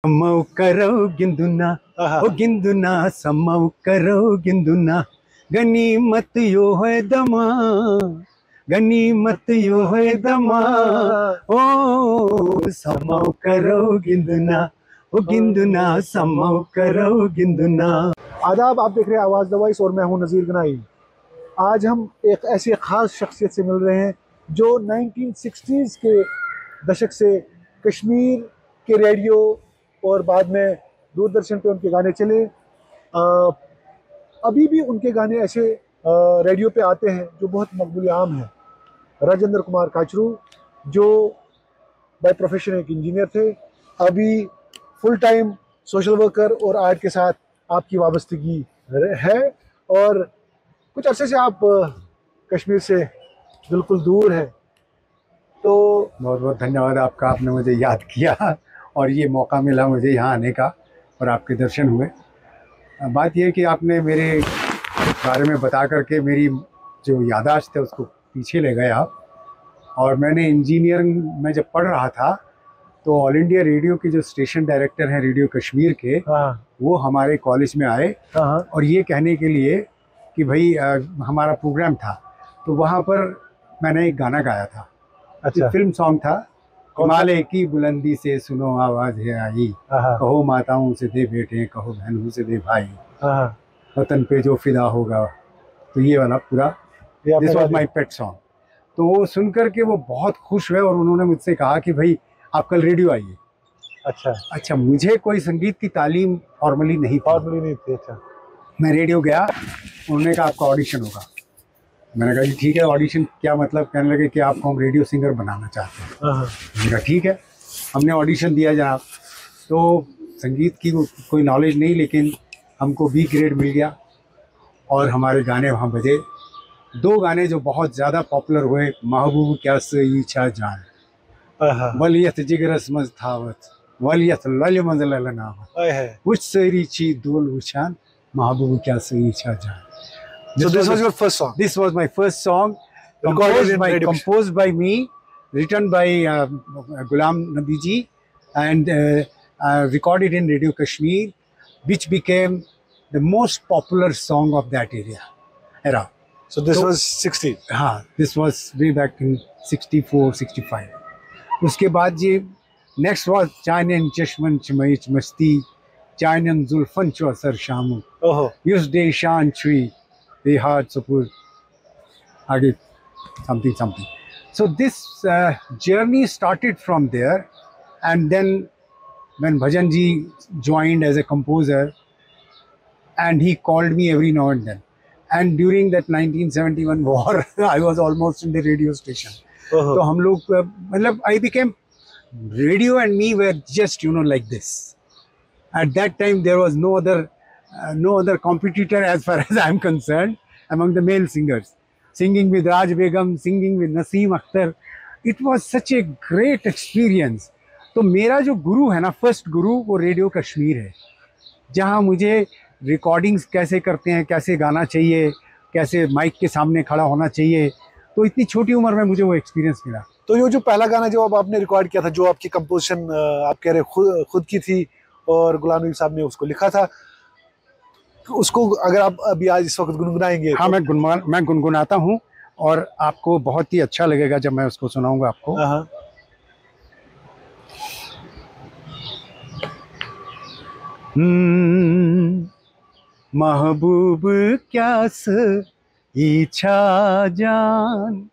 सम्मौ करो गिंदुना ओ गिंदुना सम्मौ करो गिंदुना गनीमत यो है दमा गनीमत यो है दमा ओ सम्मौ करो गिंदुना ओ गिंदुना सम्मौ करो गिंदुना। आदाब, आप देख रहे हैं आवाज़ द वॉइस और मैं हूं नज़ीर गनाई। आज हम एक ऐसी ख़ास शख्सियत से मिल रहे हैं जो 1960s के दशक से कश्मीर के रेडियो और बाद में दूरदर्शन पे उनके गाने चले। अभी भी उनके गाने ऐसे रेडियो पे आते हैं जो बहुत मकबूल आम है। राजेंद्र कुमार काचरू जो बाय प्रोफेशन एक इंजीनियर थे, अभी फुल टाइम सोशल वर्कर और आर्ट के साथ आपकी वाबस्तगी है और कुछ अरसे से आप कश्मीर से बिल्कुल दूर है। तो बहुत बहुत धन्यवाद आपका, आपने मुझे याद किया और ये मौका मिला मुझे यहाँ आने का और आपके दर्शन हुए। बात यह है कि आपने मेरे बारे में बता करके मेरी जो याददाश्त है उसको पीछे ले गए आप। और मैंने इंजीनियरिंग में जब पढ़ रहा था तो ऑल इंडिया रेडियो के जो स्टेशन डायरेक्टर हैं रेडियो कश्मीर के, वो हमारे कॉलेज में आए और ये कहने के लिए कि भाई हमारा प्रोग्राम था, तो वहाँ पर मैंने एक गाना गाया था। अच्छा। फिल्म सॉन्ग था, हिमालय की बुलंदी से सुनो आवाज़ है आई, कहो माताओं से दे बेटे, कहो बहनों से दे भाई, वतन पे जो फिदा होगा। तो ये वाला पूरा this was my pet song. तो वो सुनकर के वो बहुत खुश हुए और उन्होंने मुझसे कहा कि भाई आप कल रेडियो आइए। अच्छा, मुझे कोई संगीत की तालीम फॉर्मली नहीं थी। अच्छा, मैं रेडियो गया, उन्होंने कहा आपका ऑडिशन होगा। मैंने कहा जी ठीक है, ऑडिशन क्या मतलब? कहने लगे कि आपको हम रेडियो सिंगर बनाना चाहते हैं। मैंने कहा ठीक है। हमने ऑडिशन दिया जनाब, तो संगीत की कोई नॉलेज नहीं, लेकिन हमको बी ग्रेड मिल गया और हमारे गाने वहाँ बजे। दो गाने जो बहुत ज़्यादा पॉपुलर हुए, महबूब क्या सही छा जान, वलियत जिगरस मज थावत, वलियत लल मंजल लनावत, उच सरी ची दोल उछान, महबूब क्या सही छा जान। So this was your first song? This was my first song, composed by me, written by Ghulam Nabi ji, and recorded in Radio Kashmir, which became the most popular song of that era. So this was 60? हाँ, this was way back in 64, 65. उसके बाद जी next was Chainen Chashman Chmaich Masti, Chainen Zulfan Cho Asar Shamu, Yus De Shan Chui, they had support आगे something. So this journey started from there, and then when Bhajan ji joined as a composer, and he called me every now and then. And during that 1971 war, I was almost in the radio station. So हम लोग मतलब I became, radio and me were just like this. At that time there was no other competitor as far as I'm concerned among the male singers. Singing with Raj Begum, singing with Naseem Akhtar, it was such a great experience. तो मेरा जो गुरु है ना, first गुरु, वो radio Kashmir है, जहाँ मुझे recordings कैसे करते हैं, कैसे गाना चाहिए, कैसे माइक के सामने खड़ा होना चाहिए, तो इतनी छोटी उम्र में मुझे वो एक्सपीरियंस मिला। तो ये जो पहला गाना जो अब आपने रिकॉर्ड किया था, जो आपकी कंपोजिशन आप कह रहे खुद की थी और गुलाम नबी साहब ने उसको लिखा था, उसको अगर आप अभी आज इस वक्त गुनगुनाएंगे? हाँ, मैं गुनगुनाता हूँ और आपको बहुत ही अच्छा लगेगा जब मैं उसको सुनाऊंगा आपको। महबूब क्या इच्छा जान,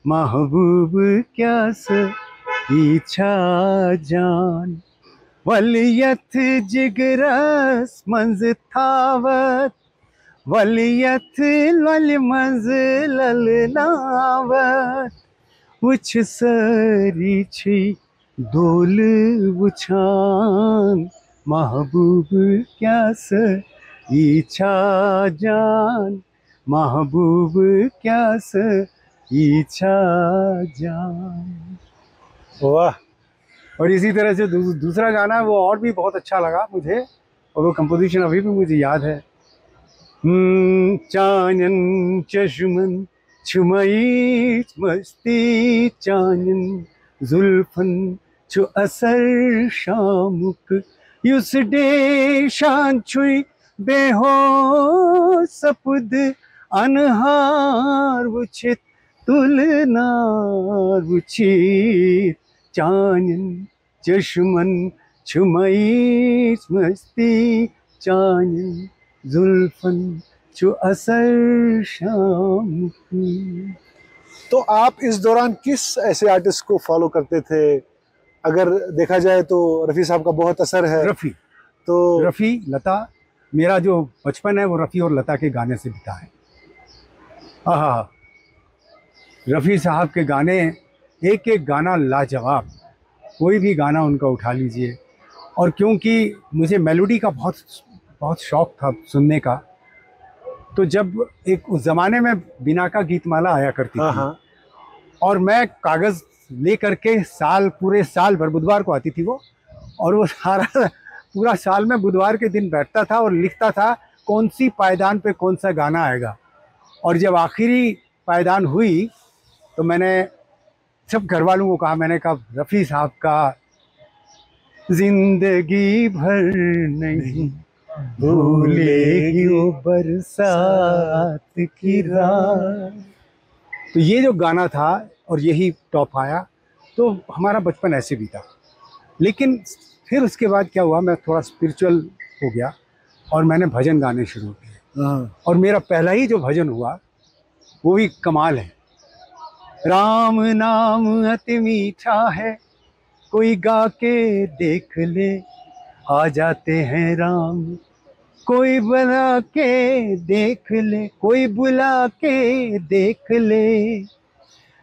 महबूब क्या इच्छा जान, वलियत जिगरस मंज थावत, वलियत लल मंज ललनावत, उछ सरी छी दोल उछान, महबूब क्या इच्छा जान, महबूब क्या इच्छा जान। वाह। और इसी तरह से दूसरा गाना वो और भी बहुत अच्छा लगा मुझे, और वो कंपोजिशन अभी भी मुझे याद है। चानन चश्मन छुमई मस्ती, चानन जुल्फन छु असर शामुक, युसडे शांचुई बेहो सपुद अनहार वुचित तुलनार वुचित चानन चश्मन छुमई मस्ती चानन जुल्फन जो असर शाम की। तो आप इस दौरान किस ऐसे आर्टिस्ट को फॉलो करते थे? अगर देखा जाए तो रफ़ी साहब का बहुत असर है। रफ़ी, तो रफ़ी, लता, मेरा जो बचपन है वो रफ़ी और लता के गाने से बीता है। हाँ, रफ़ी साहब के गाने, एक एक गाना लाजवाब, कोई भी गाना उनका उठा लीजिए। और क्योंकि मुझे मेलोडी का बहुत बहुत शौक़ था सुनने का, तो जब एक उस ज़माने में बिनाका गीतमाला आया करती थी, और मैं कागज़ ले करके पूरे साल भर, बुधवार को आती थी वो, और वो सारा पूरा साल में बुधवार के दिन बैठता था और लिखता था कौन सी पायदान पे कौन सा गाना आएगा। और जब आखिरी पायदान हुई तो मैंने सब घर वालों को कहा, मैंने कहा रफ़ी साहब का जिंदगी भर नहीं भूलेगी वो बरसात की रात। तो ये जो गाना था और यही टॉप आया, तो हमारा बचपन ऐसे भी था। लेकिन फिर उसके बाद क्या हुआ, मैं थोड़ा स्पिरिचुअल हो गया और मैंने भजन गाने शुरू किए। और मेरा पहला ही जो भजन हुआ वो भी कमाल है। राम नाम अति मीठा है, कोई गा के देख ले, आ जाते हैं राम, कोई बुला के देख ले, कोई बुला के देख ले।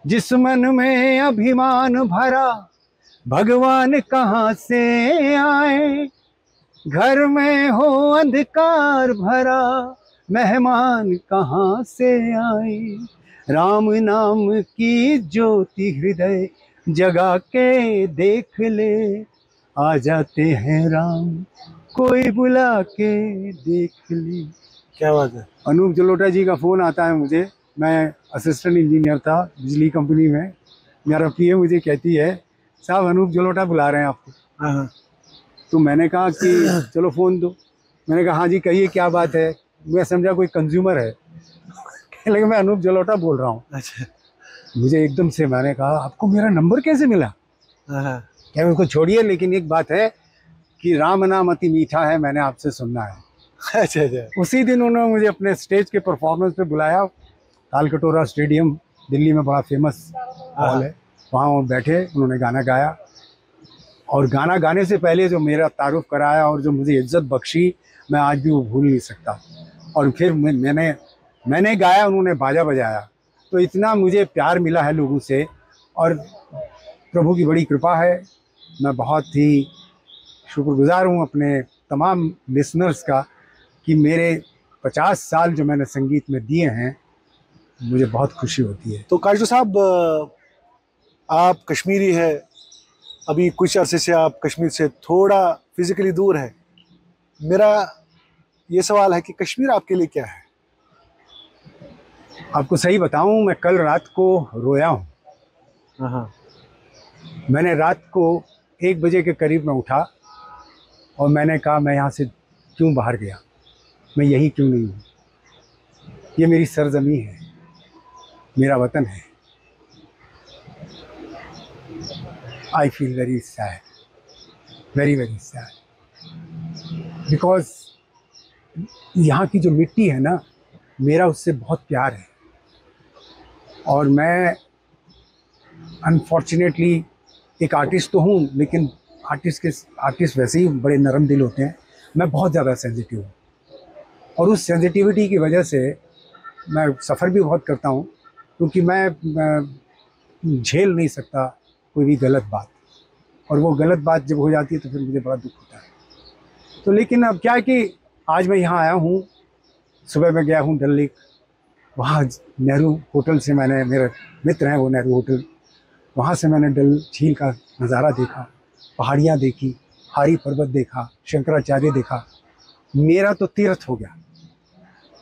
जिस मन में अभिमान भरा, भगवान कहाँ से आए, घर में हो अंधकार भरा, मेहमान कहाँ से आए। राम नाम की ज्योति हृदय जगा के देख ले, आ जाते हैं राम, कोई बुला के देख ले। क्या बात है। अनूप जलोटा जी का फ़ोन आता है मुझे, मैं असिस्टेंट इंजीनियर था बिजली कंपनी में, मेरा पीए मुझे कहती है साहब अनूप जलोटा बुला रहे हैं आपको। तो मैंने कहा कि चलो फ़ोन दो। मैंने कहा हाँ जी कहिए क्या बात है। मैं समझा कोई कंज्यूमर है, लेकिन मैं अनूप जलोटा बोल रहा हूँ। अच्छा। मुझे एकदम से, मैंने कहा आपको मेरा नंबर कैसे मिला? क्या उसको छोड़िए, लेकिन एक बात है कि राम नाम अति मीठा है, मैंने आपसे सुनना है। अच्छा। उसी दिन उन्होंने मुझे अपने स्टेज के परफॉर्मेंस पे बुलाया। तालकटोरा स्टेडियम दिल्ली में बड़ा फेमस हॉल है, वहाँ बैठे, उन्होंने गाना गाया। और गाना गाने से पहले जो मेरा तारुफ कराया और जो मुझे इज्जत बख्शी, मैं आज भी वो भूल नहीं सकता। और फिर मैंने गाया, उन्होंने बाजा बजाया। तो इतना मुझे प्यार मिला है लोगों से, और प्रभु की बड़ी कृपा है। मैं बहुत ही शुक्रगुजार हूँ अपने तमाम लिसनर्स का कि मेरे 50 साल जो मैंने संगीत में दिए हैं, मुझे बहुत खुशी होती है। तो काजरू साहब, आप कश्मीरी है, अभी कुछ अरसे से आप कश्मीर से थोड़ा फिजिकली दूर है। मेरा ये सवाल है कि कश्मीर आपके लिए क्या है? आपको सही बताऊं, मैं कल रात को रोया हूँ। मैंने रात को 1 बजे के करीब में उठा और मैंने कहा मैं यहाँ से क्यों बाहर गया, मैं यही क्यों नहीं हूँ। ये मेरी सरजमी है, मेरा वतन है। I feel very sad, very very sad, because यहाँ की जो मिट्टी है ना, मेरा उससे बहुत प्यार है। और मैं अनफॉर्चुनेटली एक आर्टिस्ट तो हूँ, लेकिन आर्टिस्ट वैसे ही बड़े नरम दिल होते हैं। मैं बहुत ज़्यादा सेंसिटिव हूँ, और उस सेंसिटिविटी की वजह से मैं सफ़र भी बहुत करता हूँ, क्योंकि मैं झेल नहीं सकता कोई भी गलत बात, और वो गलत बात जब हो जाती है तो फिर मुझे बड़ा दुख होता है। तो लेकिन अब क्या है कि आज मैं यहाँ आया हूँ, सुबह मैं गया हूँ डल लेक, वहाँ नेहरू होटल से मैंने, मेरे मित्र हैं वो नेहरू होटल, वहाँ से मैंने डल झील का नज़ारा देखा, पहाड़ियाँ देखी, हारी पर्वत देखा, शंकराचार्य देखा। मेरा तो तीर्थ हो गया।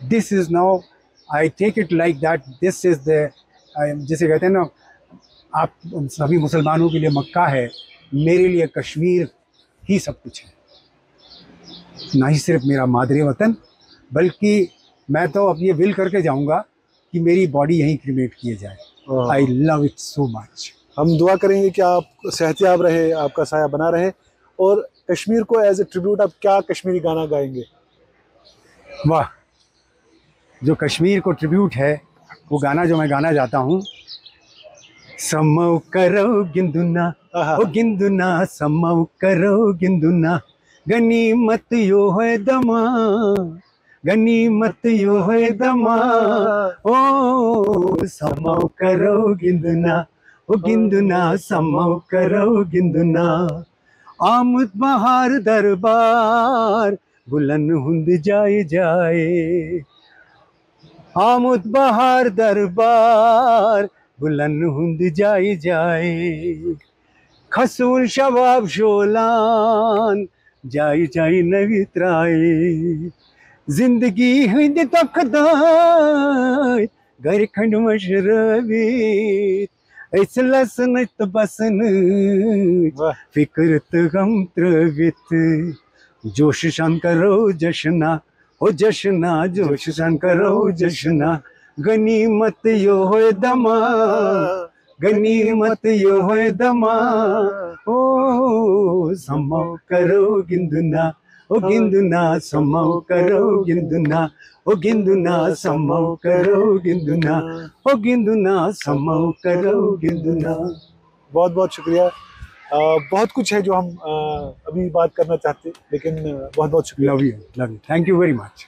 This is now, I take it like that, this is the, जिसे कहते हैं ना, आप सभी मुसलमानों के लिए मक्का है, मेरे लिए कश्मीर ही सब कुछ है। ना ही सिर्फ मेरा मादरे वतन, बल्कि मैं तो अब ये विल करके जाऊंगा कि मेरी बॉडी यहीं क्रिमेट किए जाए। I love it so much. हम दुआ करेंगे कि आप सेहतयाब रहे, आपका साया बना रहे। और कश्मीर को एज ए ट्रिब्यूट आप क्या कश्मीरी गाना गाएंगे? वाह, जो कश्मीर को ट्रिब्यूट है वो गाना जो मैं गाना चाहता हूँ, समौ करो गिंदुना ओ गिंदुना, समौ करो गिंदुना, गनीमत यो है दमा, गनीमत यो है दमा, ओ समौ करो गिंदुना ओ गिंदुना, समौ करो गिंदुना। आमद बहार दरबार बुलंद हुंद जाए जाए, आमद बहार दरबार बुलंद हुंद जाए जाए, खसूल शबाब शोलान जाए जाए नवित्राए, जिंदगी हिंद तकदाय घर खंड मशरबीत, इसलस नत बसन फिक्रत गम त्रवित, जोश शान करो जशना हो जशना, जोश शान करो जशना, गनीमत यो है दमा, गनीमत यो है दमा, ओ समौ करो गिंदुना ओ गिंदुना, समौ करो गिंदुना ओ गिंदुना, समौ करो गिंदुना ओ गिंदुना, समौ करो गिंदुना। बहुत बहुत शुक्रिया। बहुत कुछ है जो हम अभी बात करना चाहते, लेकिन बहुत बहुत शुक्रिया। Love you, thank you very much.